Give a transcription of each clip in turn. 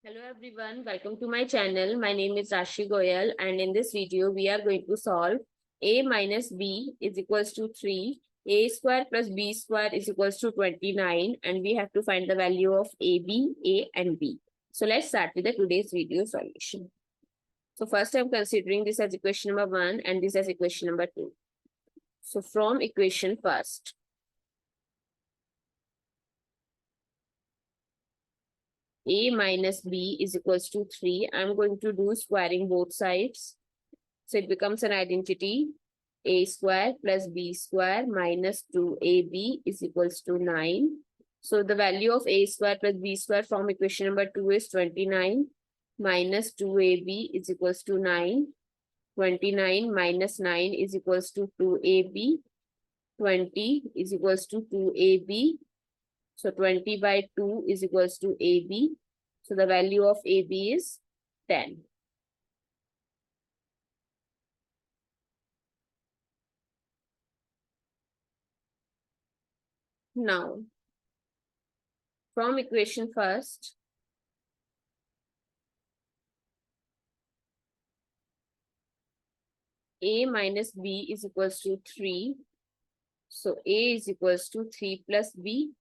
Hello everyone, welcome to my channel. My name is Rashi Goel and in this video we are going to solve a minus b is equals to 3, a square plus b square is equals to 29 and we have to find the value of a and b. So let's start with the today's video solution. So first I'm considering this as equation number 1 and this as equation number 2. So from equation first, a minus b is equals to 3. I'm going to do squaring both sides. So it becomes an identity. A square plus b square minus 2ab is equals to 9. So the value of a square plus b square from equation number 2 is 29 minus 2ab is equals to 9. 29 minus 9 is equals to 2ab. 20 is equals to 2ab. So 20 by 2 is equals to ab. So the value of ab is 10. Now, from equation first, a minus b is equals to 3. So a is equals to 3 plus b.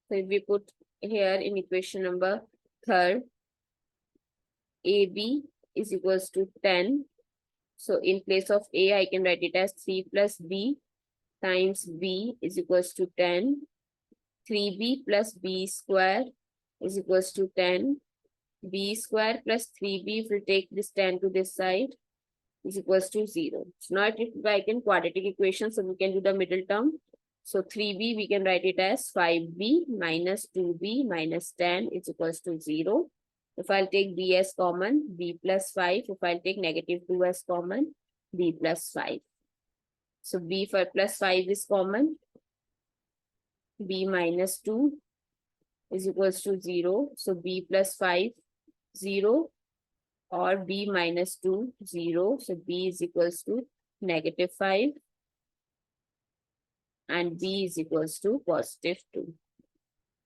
So if we put here in equation number third, ab is equals to 10. So in place of a, I can write it as 3 plus b times b is equals to 10. 3b plus b square is equals to 10. B square plus 3b, if we take this 10 to this side, is equals to 0. So now if we write in quadratic equation, so we can do the middle term. So 3b, we can write it as 5b minus 2b minus 10 is equals to 0. If I'll take b as common, b plus 5. If I'll take negative 2 as common, b plus 5. So b for plus 5 is common. b minus 2 is equals to 0. So b plus 5, 0. Or b minus 2, 0. So b is equals to negative 5. And b is equals to positive 2.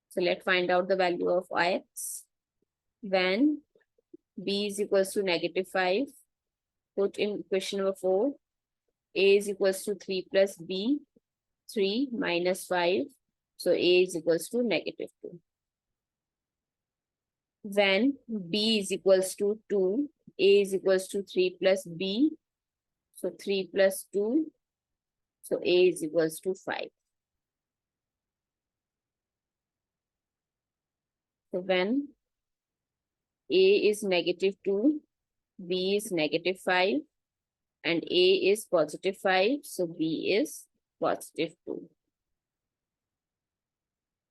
So let's find out the value of x. When b is equals to negative 5, put in equation number 4. A is equals to 3 plus b, 3 minus 5. So a is equals to negative 2. When b is equals to 2, a is equals to 3 plus b. So 3 plus 2. So a is equals to 5. So when a is negative 2, b is negative 5, and a is positive 5, so b is positive 2.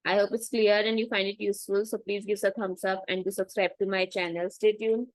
I hope it's clear and you find it useful. So please give us a thumbs up and do subscribe to my channel. Stay tuned.